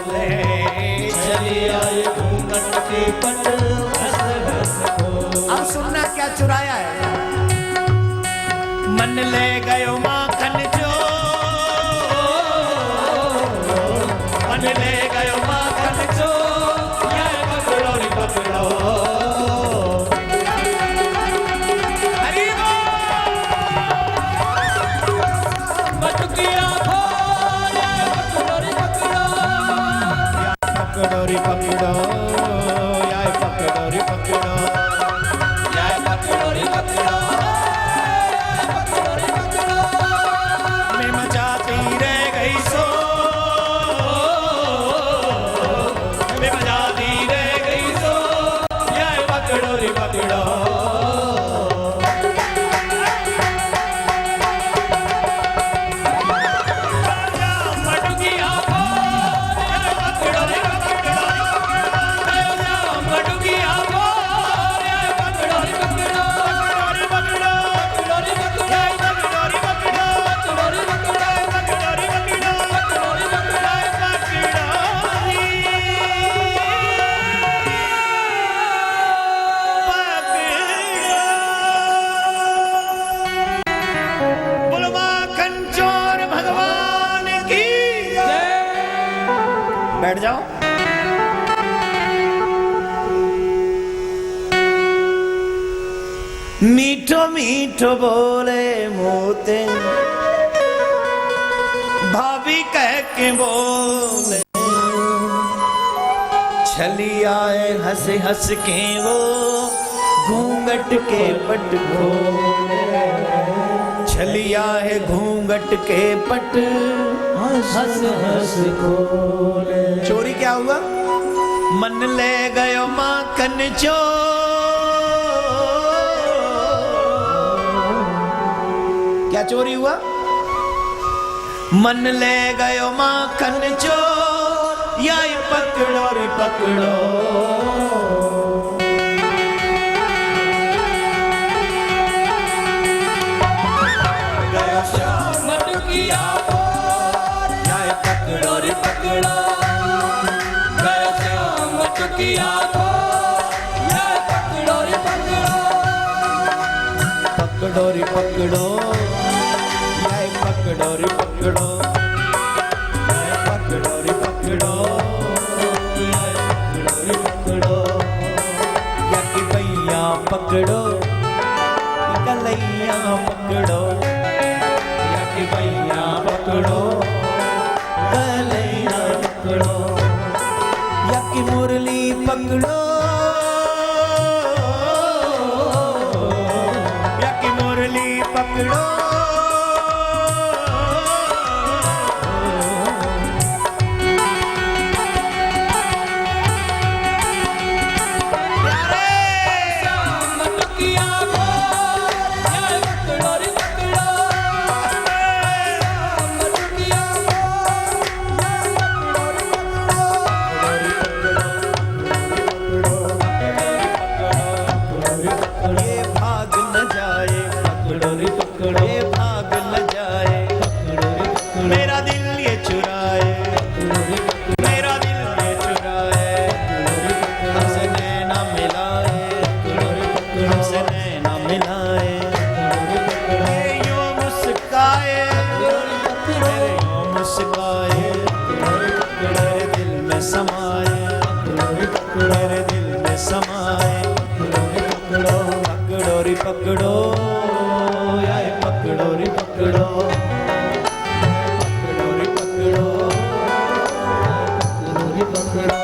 बोले, चली आई घूंघट के पट हंस हंस बोले। अब सुनना क्या चुराया है। मन ले गयो माखन जो, मन ले गयो माखन जो, ये पकड़ो रे पकड़ो। हरि बटुकिया खोल, पकड़ो रे पकड़ो, पकड़ो रे पकड़ो, या पकड़ो रे पकड़ो, या पकड़ो रे पकड़ो। बैठ जाओ। मीठो मीठो बोले मोते, भाभी कह के बोले, छली आए हंस हंस के वो घूंघट के पट खोले, छली आए घूंघट के पट हंस हंस खोले। चोरी क्या हुआ? मन ले गयो माखन चो, क्या चोरी हुआ? मन ले गयो माखन चो, या पकड़ो रे पकड़ो। गयो श्याम बटुकिया पकड़ो रे पकड़ो, गयो श्याम बटुकिया को, या पकड़ो रे पकड़ो, पकड़ो रे पकड़ो, या पकड़ो रे पकड़ो, या पकड़ो रे पकड़ो, या पकड़ो रे पकड़ो, या कि भैया पकड़ो, कलैया पकड़ो, या कि भैया पकड़ो, कलैया पकड़ो, या कि मुरली पकड़ो, या कि मुरली पकड़ो। पकड़ो या पकड़ो रे पकड़ो, पकड़ो रे पकड़ो, पकड़ो रे पकड़ो।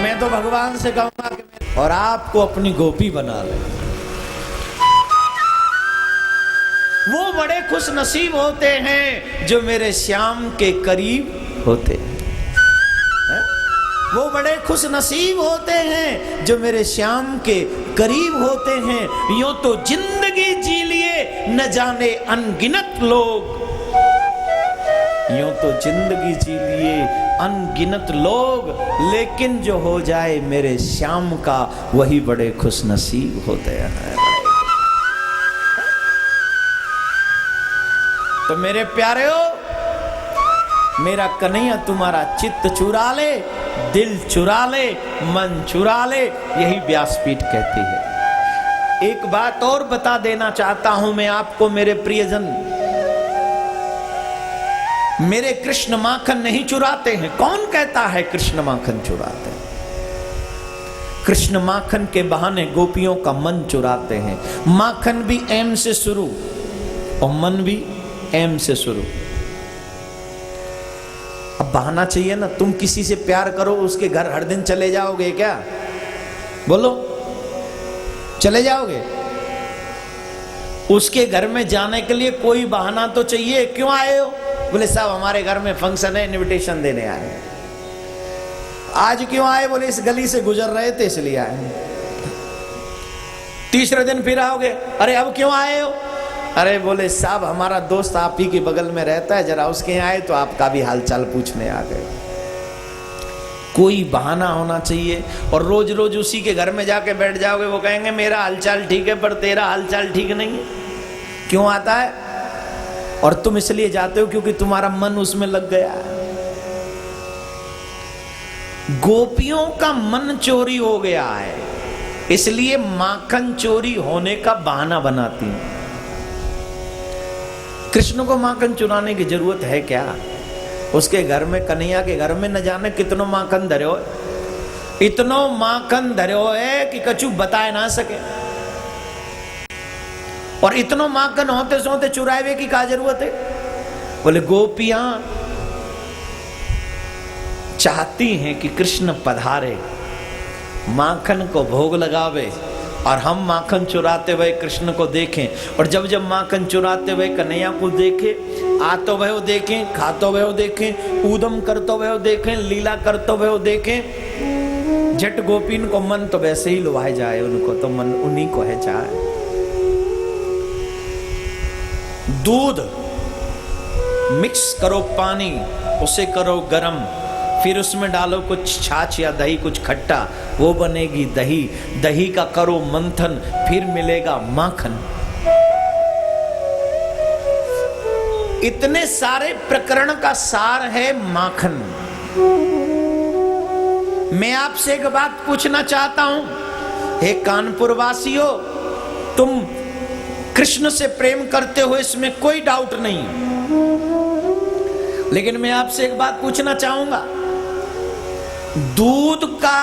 मैं तो भगवान से कहूंगा कि और आपको अपनी गोपी बना ले। वो बड़े खुश नसीब होते हैं जो मेरे श्याम के करीब होते हैं। वो बड़े खुश नसीब होते हैं जो मेरे श्याम के करीब होते हैं। यूं तो जिंदगी जी लिए न जाने अनगिनत लोग, यूं तो जिंदगी जी लिए अनगिनत लोग, लेकिन जो हो जाए मेरे श्याम का वही बड़े खुश नसीब होते हैं। तो मेरे प्यारे हो, मेरा कन्हैया तुम्हारा चित्त चुरा ले, दिल चुरा ले, मन चुरा ले, यही व्यासपीठ कहती है। एक बात और बता देना चाहता हूं मैं आपको मेरे प्रियजन, मेरे कृष्ण माखन नहीं चुराते हैं। कौन कहता है कृष्ण माखन चुराते हैं? कृष्ण माखन के बहाने गोपियों का मन चुराते हैं। माखन भी एम से शुरू और मन भी एम से शुरू। अब बहाना चाहिए ना। तुम किसी से प्यार करो, उसके घर हर दिन चले जाओगे क्या? बोलो, चले जाओगे? उसके घर में जाने के लिए कोई बहाना तो चाहिए। क्यों आए हो? बोले साहब हमारे घर में फंक्शन है, इनविटेशन देने आए। आज क्यों आए? बोले इस गली से गुजर रहे थे इसलिए आए। तीसरे दिन फिर आओगे, अरे अब क्यों आए हो? अरे बोले साहब हमारा दोस्त आप ही के बगल में रहता है, जरा उसके यहाँ आए तो आपका भी हालचाल पूछने आ गए। कोई बहाना होना चाहिए। और रोज रोज उसी के घर में जाके बैठ जाओगे, वो कहेंगे मेरा हालचाल ठीक है पर तेरा हालचाल ठीक नहीं है। क्यों आता है? और तुम इसलिए जाते हो क्योंकि तुम्हारा मन उसमें लग गया। गोपियों का मन चोरी हो गया है, इसलिए माखन चोरी होने का बहाना बनाती हैं। कृष्ण को माखन चुराने की जरूरत है क्या? उसके घर में, कन्हैया के घर में न जाने कितनो माखन धर्यो, इतनो माखन धर्यो है कि कछु बताए ना सके। और इतनो माखन होते सोते चुरावे की क्या जरूरत है? बोले गोपियां चाहती हैं कि कृष्ण पधारे, माखन को भोग लगावे और हम माखन चुराते हुए कृष्ण को देखें। और जब जब माखन चुराते हुए कन्हैया को देखें, आतो वह देखें, खातो वह देखें, ऊदम करतो वह देखें, लीला करतो वह देखें, जट गोपीन को मन तो वैसे ही लुभाए जाए, उनको तो मन उन्हीं को है चाहे। दूध मिक्स करो पानी, उसे करो गरम, फिर उसमें डालो कुछ छाछ या दही, कुछ खट्टा, वो बनेगी दही। दही का करो मंथन, फिर मिलेगा माखन। इतने सारे प्रकरण का सार है माखन। मैं आपसे एक बात पूछना चाहता हूं, हे कानपुर वासियों, तुम कृष्ण से प्रेम करते हो, इसमें कोई डाउट नहीं। लेकिन मैं आपसे एक बात पूछना चाहूंगा, दूध का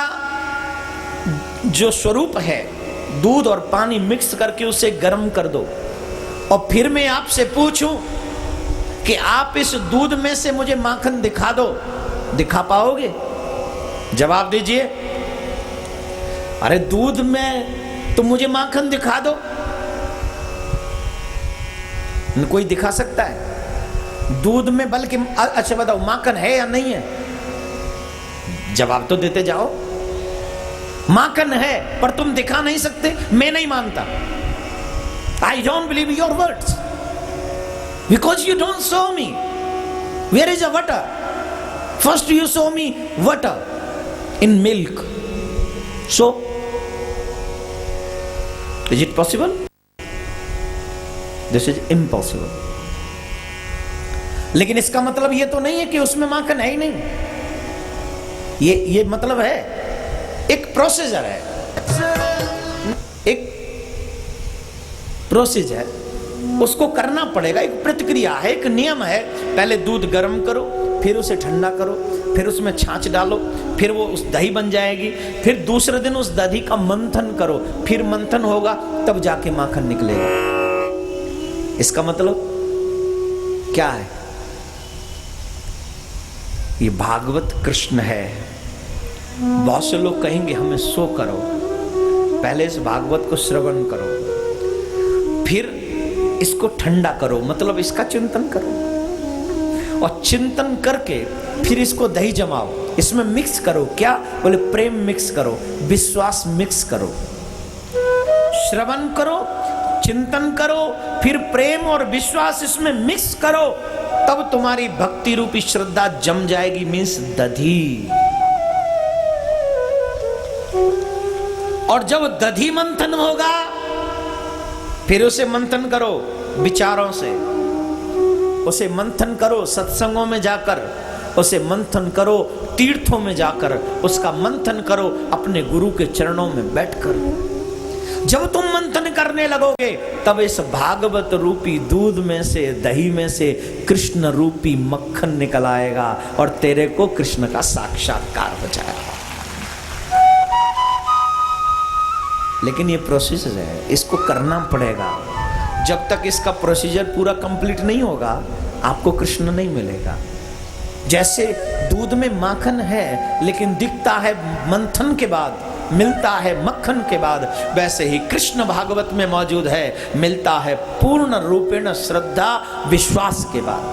जो स्वरूप है, दूध और पानी मिक्स करके उसे गर्म कर दो, और फिर मैं आपसे पूछूं कि आप इस दूध में से मुझे माखन दिखा दो, दिखा पाओगे? जवाब दीजिए। अरे दूध में तुम मुझे माखन दिखा दो, कोई दिखा सकता है? दूध में बल्कि अच्छा बताओ माखन है या नहीं है? जवाब तो देते जाओ। माखन है पर तुम दिखा नहीं सकते, मैं नहीं मानता। I don't believe your words because you don't show me where is a water. First you show me water in milk, so is it possible? This is impossible. लेकिन इसका मतलब ये तो नहीं है कि उसमें माखन है ही नहीं। ये मतलब है, एक प्रोसीजर है, एक प्रोसीजर, उसको करना पड़ेगा। एक प्रतिक्रिया है, एक नियम है। पहले दूध गर्म करो, फिर उसे ठंडा करो, फिर उसमें छाछ डालो, फिर वो उस दही बन जाएगी। फिर दूसरे दिन उस दही का मंथन करो, फिर मंथन होगा तब जाके माखन निकलेगा। इसका मतलब क्या है? ये भागवत कृष्ण है। बहुत से लोग कहेंगे हमें सो करो, पहले इस भागवत को श्रवण करो, फिर इसको ठंडा करो, मतलब इसका चिंतन करो, और चिंतन करके फिर इसको दही जमाओ, इसमें मिक्स करो। क्या बोले? प्रेम मिक्स करो, विश्वास मिक्स करो, श्रवण करो, चिंतन करो, फिर प्रेम और विश्वास इसमें मिक्स करो, तब तुम्हारी भक्ति रूपी श्रद्धा जम जाएगी, मीन्स दधी। और जब दधी मंथन होगा, फिर उसे मंथन करो विचारों से, उसे मंथन करो सत्संगों में जाकर, उसे मंथन करो तीर्थों में जाकर, उसका मंथन करो अपने गुरु के चरणों में बैठकर। जब तुम मंथन करने लगोगे तब इस भागवत रूपी दूध में से, दही में से कृष्ण रूपी मक्खन निकल आएगा और तेरे को कृष्ण का साक्षात्कार हो जाएगा। लेकिन ये प्रोसीजर है, इसको करना पड़ेगा। जब तक इसका प्रोसीजर पूरा कंप्लीट नहीं होगा आपको कृष्ण नहीं मिलेगा। जैसे दूध में माखन है लेकिन दिखता है मंथन के बाद, मिलता है मक्खन के बाद, वैसे ही कृष्ण भागवत में मौजूद है, मिलता है पूर्ण रूपेण श्रद्धा विश्वास के बाद।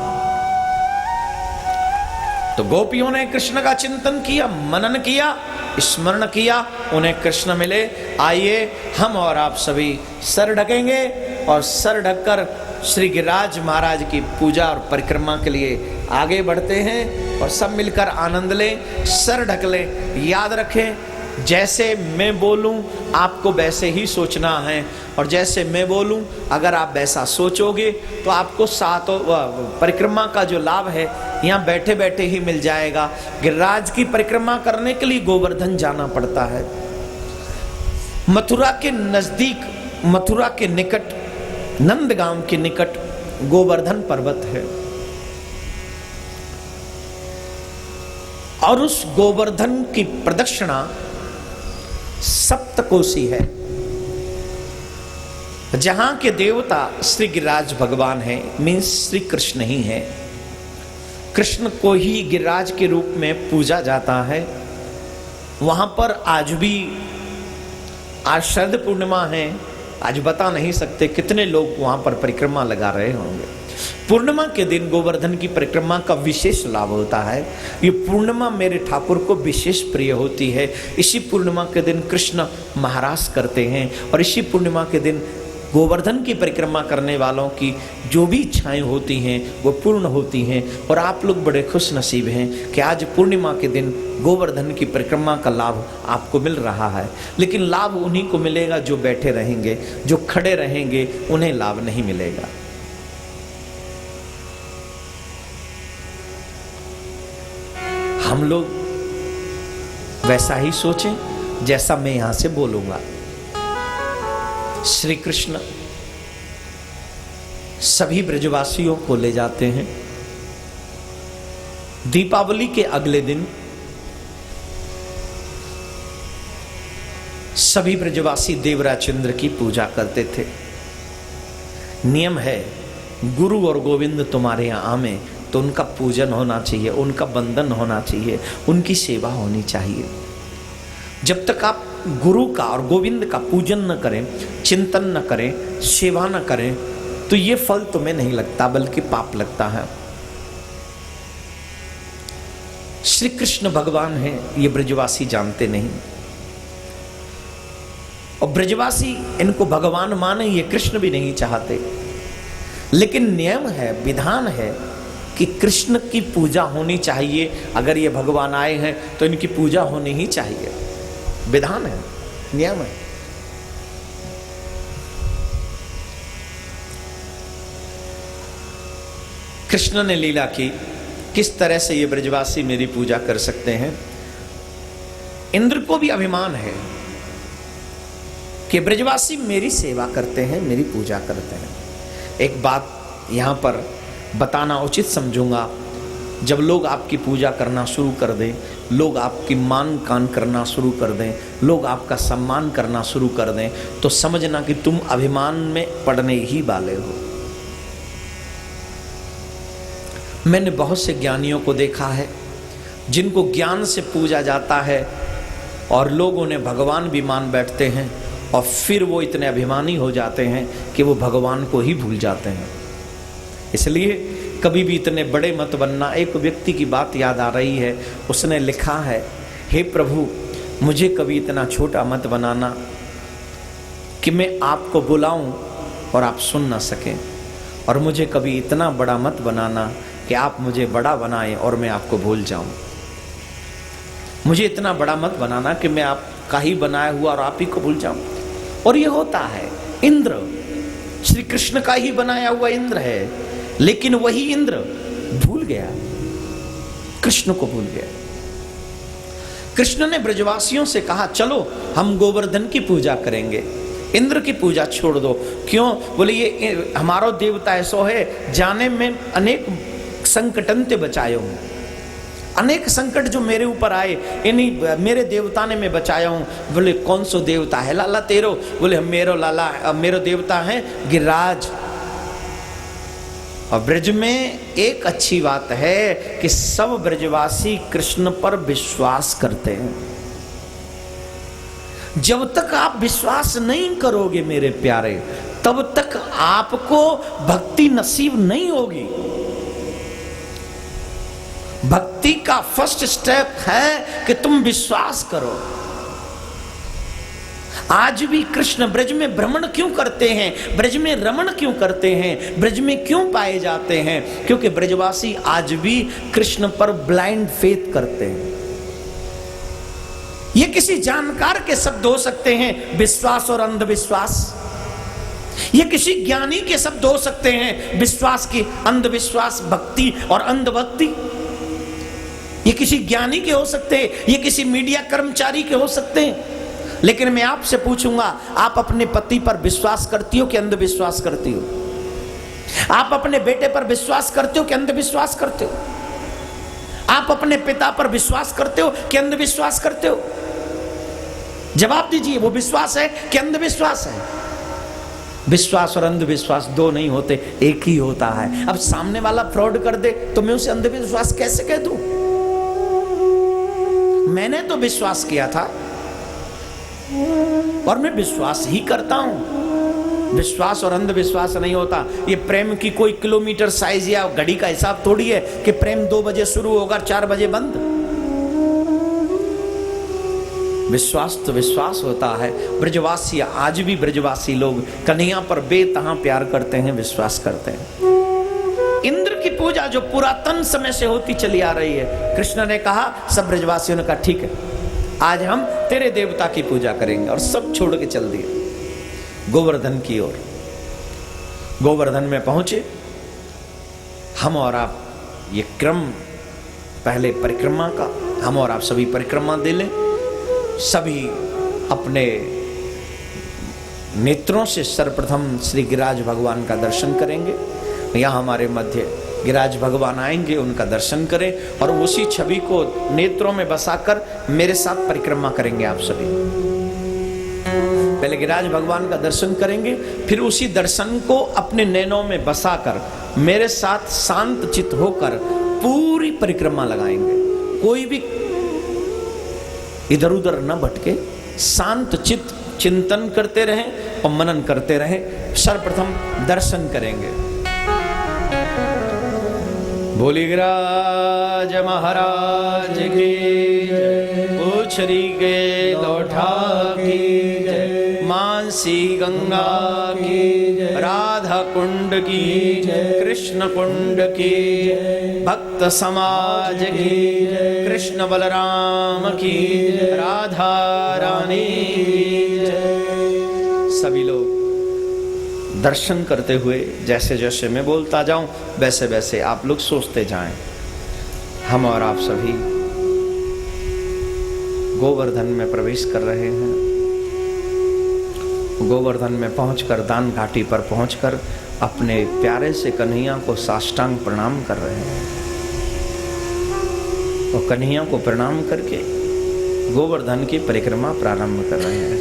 तो गोपियों ने कृष्ण का चिंतन किया, मनन किया, स्मरण किया, उन्हें कृष्ण मिले। आइए हम और आप सभी सर ढकेंगे और सर ढककर श्री गिरिराज महाराज की पूजा और परिक्रमा के लिए आगे बढ़ते हैं और सब मिलकर आनंद लें, सर ढक लें। याद रखें जैसे मैं बोलूं आपको वैसे ही सोचना है, और जैसे मैं बोलूं अगर आप वैसा सोचोगे तो आपको सातों परिक्रमा का जो लाभ है यहाँ बैठे बैठे ही मिल जाएगा। गिरिराज की परिक्रमा करने के लिए गोवर्धन जाना पड़ता है। मथुरा के नजदीक, मथुरा के निकट, नंदगांव के निकट गोवर्धन पर्वत है और उस गोवर्धन की प्रदक्षिणा सप्तकोशी है, जहां के देवता श्री गिरिराज भगवान है, मीन्स श्री कृष्ण ही है। कृष्ण को ही गिरिराज के रूप में पूजा जाता है। वहां पर आज भी, आज शरद पूर्णिमा है, आज बता नहीं सकते कितने लोग वहां पर परिक्रमा लगा रहे होंगे। पूर्णिमा के दिन गोवर्धन की परिक्रमा का विशेष लाभ होता है। ये पूर्णिमा मेरे ठाकुर को विशेष प्रिय होती है। इसी पूर्णिमा के दिन कृष्ण महाराज करते हैं और इसी पूर्णिमा के दिन गोवर्धन की परिक्रमा करने वालों की जो भी इच्छाएं होती हैं वो पूर्ण होती हैं। और आप लोग बड़े खुश नसीब हैं कि आज पूर्णिमा के दिन गोवर्धन की परिक्रमा का लाभ आपको मिल रहा है। लेकिन लाभ उन्हीं को मिलेगा जो बैठे रहेंगे, जो खड़े रहेंगे उन्हें लाभ नहीं मिलेगा। हम लोग वैसा ही सोचें जैसा मैं यहां से बोलूंगा। श्री कृष्ण सभी ब्रजवासियों को ले जाते हैं। दीपावली के अगले दिन सभी ब्रजवासी देवराज चंद्र की पूजा करते थे। नियम है गुरु और गोविंद तुम्हारे यहां आवे तो उनका पूजन होना चाहिए, उनका बंधन होना चाहिए, उनकी सेवा होनी चाहिए। जब तक आप गुरु का और गोविंद का पूजन न करें, चिंतन न करें, सेवा न करें तो ये फल तुम्हें नहीं लगता बल्कि पाप लगता है। श्री कृष्ण भगवान हैं ये ब्रजवासी जानते नहीं, और ब्रजवासी इनको भगवान माने ये कृष्ण भी नहीं चाहते। लेकिन नियम है, विधान है कि कृष्ण की पूजा होनी चाहिए। अगर ये भगवान आए हैं तो इनकी पूजा होनी ही चाहिए, विधान है, नियम है। कृष्ण ने लीला की, किस तरह से ये ब्रजवासी मेरी पूजा कर सकते हैं। इंद्र को भी अभिमान है कि ब्रजवासी मेरी सेवा करते हैं, मेरी पूजा करते हैं। एक बात यहां पर बताना उचित समझूंगा, जब लोग आपकी पूजा करना शुरू कर दें, लोग आपकी मान कान करना शुरू कर दें, लोग आपका सम्मान करना शुरू कर दें, तो समझना कि तुम अभिमान में पड़ने ही वाले हो। मैंने बहुत से ज्ञानियों को देखा है जिनको ज्ञान से पूजा जाता है और लोग उन्हें भगवान भी मान बैठते हैं और फिर वो इतने अभिमानी हो जाते हैं कि वो भगवान को ही भूल जाते हैं। इसलिए कभी भी इतने बड़े मत बनना। एक व्यक्ति की बात याद आ रही है, उसने लिखा है, हे प्रभु मुझे कभी इतना छोटा मत बनाना कि मैं आपको बुलाऊं और आप सुन ना सकें, और मुझे कभी इतना बड़ा मत बनाना कि आप मुझे बड़ा बनाएं और मैं आपको भूल जाऊं। मुझे इतना बड़ा मत बनाना कि मैं आपका ही बनाया हुआ और आप ही को भूल जाऊं। और ये होता है। इंद्र श्री कृष्ण का ही बनाया हुआ इंद्र है, लेकिन वही इंद्र भूल गया, कृष्ण को भूल गया। कृष्ण ने ब्रजवासियों से कहा चलो हम गोवर्धन की पूजा करेंगे, इंद्र की पूजा छोड़ दो। क्यों? बोले ये हमारो देवता ऐसो है, जाने में अनेक संकटंते बचाए हूं, अनेक संकट जो मेरे ऊपर आए इन्हीं मेरे देवता ने मैं बचाया हूं। बोले कौन सो देवता है लाला तेरो? बोले हम मेरो लाला मेरो देवता है गिरिराज। और ब्रज में एक अच्छी बात है कि सब ब्रजवासी कृष्ण पर विश्वास करते हैं। जब तक आप विश्वास नहीं करोगे मेरे प्यारे, तब तक आपको भक्ति नसीब नहीं होगी। भक्ति का फर्स्ट स्टेप है कि तुम विश्वास करो। आज भी कृष्ण ब्रज में भ्रमण क्यों करते हैं, ब्रज में रमण क्यों करते हैं, ब्रज में क्यों पाए जाते हैं? क्योंकि ब्रजवासी आज भी कृष्ण पर ब्लाइंड फेथ करते हैं। ये किसी जानकार के शब्द हो सकते हैं, विश्वास और अंधविश्वास। ये किसी ज्ञानी के शब्द हो सकते हैं, विश्वास की अंधविश्वास, भक्ति और अंधभक्ति। ये किसी ज्ञानी के हो सकते हैं, ये किसी मीडिया कर्मचारी के हो सकते हैं। लेकिन मैं आपसे पूछूंगा, आप अपने पति पर विश्वास करती हो कि अंधविश्वास करती हो? आप अपने बेटे पर विश्वास करते हो कि अंधविश्वास करते हो? आप अपने पिता पर विश्वास करते हो कि अंधविश्वास करते हो? जवाब दीजिए, वो विश्वास है कि अंधविश्वास है? विश्वास और अंधविश्वास दो नहीं होते, एक ही होता है। अब सामने वाला फ्रॉड कर दे तो मैं उसे अंधविश्वास कैसे कह दूं? मैंने तो विश्वास किया था और मैं विश्वास ही करता हूं। विश्वास और अंधविश्वास नहीं होता। ये प्रेम की कोई किलोमीटर साइज या घड़ी का हिसाब थोड़ी है कि प्रेम 2 बजे शुरू होगा 4 बजे बंद। विश्वास तो विश्वास होता है। ब्रजवासी, आज भी ब्रजवासी लोग कन्हैया पर बेतहा प्यार करते हैं, विश्वास करते हैं। इंद्र की पूजा जो पुरातन समय से होती चली आ रही है, कृष्ण ने कहा, सब ब्रजवासियों ने कहा ठीक है, आज हम तेरे देवता की पूजा करेंगे, और सब छोड़ के चल दिए गोवर्धन की ओर। गोवर्धन में पहुंचे। हम और आप, ये क्रम पहले परिक्रमा का, हम और आप सभी परिक्रमा दे लें। सभी अपने नेत्रों से सर्वप्रथम श्री गिरिराज भगवान का दर्शन करेंगे। यहाँ हमारे मध्य गिरिराज भगवान आएंगे, उनका दर्शन करें और उसी छवि को नेत्रों में बसाकर मेरे साथ परिक्रमा करेंगे। आप सभी पहले गिरिराज भगवान का दर्शन करेंगे, फिर उसी दर्शन को अपने नैनों में बसाकर मेरे साथ शांत चित्त होकर पूरी परिक्रमा लगाएंगे। कोई भी इधर उधर न भटके, शांत चित्त चिंतन करते रहें और मनन करते रहें। सर्वप्रथम दर्शन करेंगे। बोली गिरिराज महाराज की जय, पूछरी के लोठा की जय, मानसी गंगा की जय, राधा कुंड की जय, कृष्ण कुंड की जय, भक्त समाज की जय, कृष्ण बलराम की जय, राधा रानी की जय। सभी लोग दर्शन करते हुए, जैसे जैसे मैं बोलता जाऊं वैसे वैसे आप लोग सोचते जाएं। हम और आप सभी गोवर्धन में प्रवेश कर रहे हैं। गोवर्धन में पहुंचकर, दान घाटी पर पहुंचकर अपने प्यारे से कन्हैया को साष्टांग प्रणाम कर रहे हैं। और कन्हैया को प्रणाम करके गोवर्धन की परिक्रमा प्रारंभ कर रहे हैं।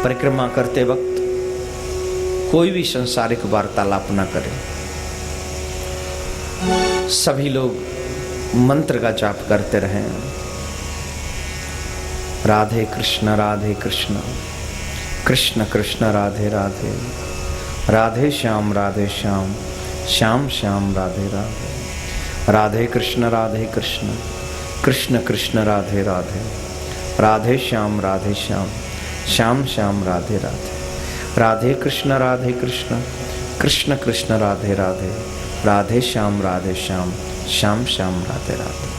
परिक्रमा करते वक्त कोई भी सांसारिक वार्तालाप न करें। सभी लोग मंत्र का जाप करते रहें। राधे कृष्ण कृष्ण कृष्ण राधे राधे, राधे श्याम श्याम श्याम राधे राधे, राधे कृष्ण कृष्ण कृष्ण राधे राधे, राधे श्याम श्याम श्याम राधे राधे, राधे कृष्ण कृष्ण कृष्ण राधे राधे, राधे श्याम श्याम श्याम राधे राधे।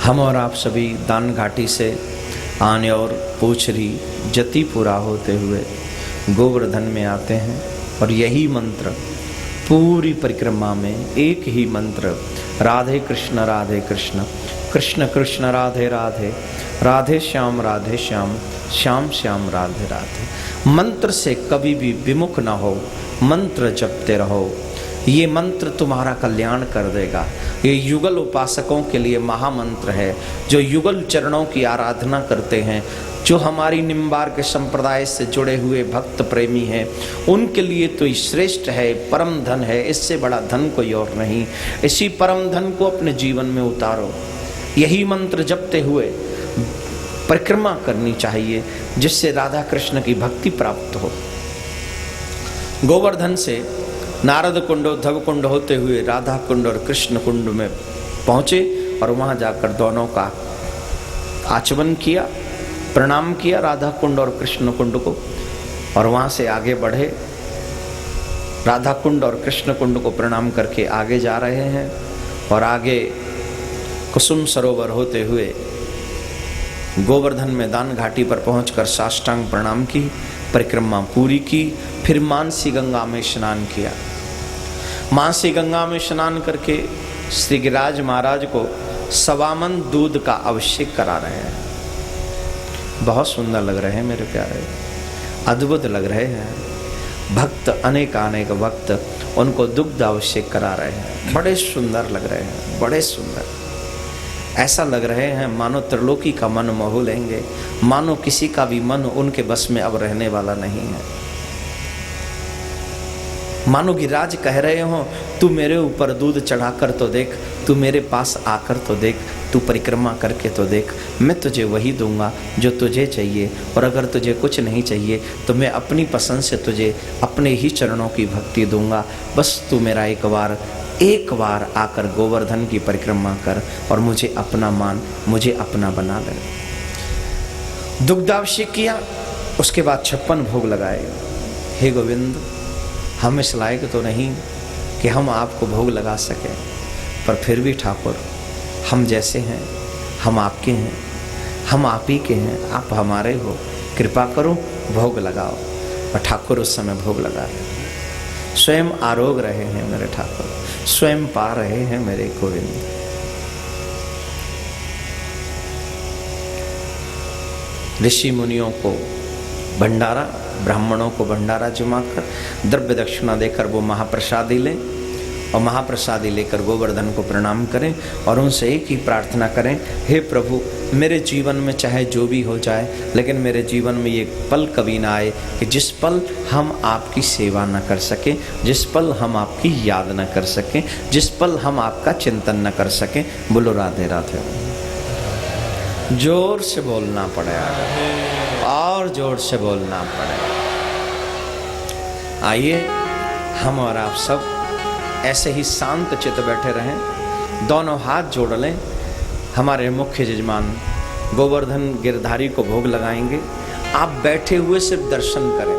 हम और आप सभी दान घाटी से आने और पूछरी जतिपुरा होते हुए गोवर्धन में आते हैं। और यही मंत्र पूरी परिक्रमा में एक ही मंत्र, राधे कृष्ण कृष्ण कृष्ण राधे राधे, राधे श्याम श्याम श्याम राधे राधे। मंत्र से कभी भी विमुख ना हो, मंत्र जपते रहो। ये मंत्र तुम्हारा कल्याण कर देगा। ये युगल उपासकों के लिए महामंत्र है, जो युगल चरणों की आराधना करते हैं, जो हमारी निम्बार के संप्रदाय से जुड़े हुए भक्त प्रेमी हैं, उनके लिए तो श्रेष्ठ है, परम धन है। इससे बड़ा धन कोई और नहीं। इसी परम धन को अपने जीवन में उतारो। यही मंत्र जपते हुए परिक्रमा करनी चाहिए, जिससे राधा कृष्ण की भक्ति प्राप्त हो। गोवर्धन से नारद कुंड, उद्धव कुंड होते हुए राधा कुंड और कृष्ण कुंड में पहुंचे और वहां जाकर दोनों का आचमन किया, प्रणाम किया राधा कुंड और कृष्ण कुंड को, और वहां से आगे बढ़े। राधा कुंड और कृष्ण कुंड को प्रणाम करके आगे जा रहे हैं और आगे कुसुम सरोवर होते हुए गोवर्धन मैदान घाटी पर पहुंचकर साष्टांग प्रणाम की, परिक्रमा पूरी की। फिर मानसी गंगा में स्नान किया। मानसी गंगा में स्नान करके श्री गिरिराज महाराज को सवामन दूध का अभिषेक करा रहे हैं। बहुत सुंदर लग रहे हैं मेरे प्यारे, अद्भुत लग रहे हैं। भक्त अनेक भक्त उनको दुग्ध अभिषेक करा रहे हैं। बड़े सुंदर लग रहे हैं, बड़े सुंदर। ऐसा लग रहे हैं मानो त्रिलोकी का मन मोह लेंगे, मानो किसी का भी मन उनके बस में अब रहने वाला नहीं है। मानो गिरिराज कह रहे हो, तू मेरे ऊपर दूध चढ़ाकर तो देख, तू मेरे पास आकर तो देख, तू परिक्रमा करके तो देख, मैं तुझे वही दूंगा जो तुझे चाहिए। और अगर तुझे कुछ नहीं चाहिए तो मैं अपनी पसंद से तुझे अपने ही चरणों की भक्ति दूंगा। बस तू मेरा एक बार आकर गोवर्धन की परिक्रमा कर और मुझे अपना मान, मुझे अपना बना ले। दुग्धाभिषेक किया, उसके बाद 56 भोग लगाए। हे गोविंद, हम इस लायक तो नहीं कि हम आपको भोग लगा सकें, पर फिर भी ठाकुर, हम जैसे हैं, हम आपके हैं, हम आप ही के हैं, आप हमारे हो, कृपा करो भोग लगाओ। और ठाकुर उस समय भोग लगा रहे, स्वयं आरोग रहे हैं मेरे ठाकुर, स्वयं पा रहे हैं मेरे गोविंद। ऋषि मुनियों को भंडारा, ब्राह्मणों को भंडारा जुमाकर द्रव्य दक्षिणा देकर वो महाप्रसादी लें और महाप्रसादी लेकर गोवर्धन को प्रणाम करें और उनसे एक ही प्रार्थना करें, हे प्रभु, मेरे जीवन में चाहे जो भी हो जाए, लेकिन मेरे जीवन में ये पल कभी ना आए कि जिस पल हम आपकी सेवा न कर सकें, जिस पल हम आपकी याद न कर सकें, जिस पल हम आपका चिंतन न कर सकें। बोलो राधे राधे। जोर से बोलना पड़ेगा और जोर से बोलना पड़ेगा। आइए हम और आप सब ऐसे ही शांत चित्त बैठे रहें, दोनों हाथ जोड़ लें। हमारे मुख्य यजमान गोवर्धन गिरधारी को भोग लगाएंगे। आप बैठे हुए सिर्फ दर्शन करें।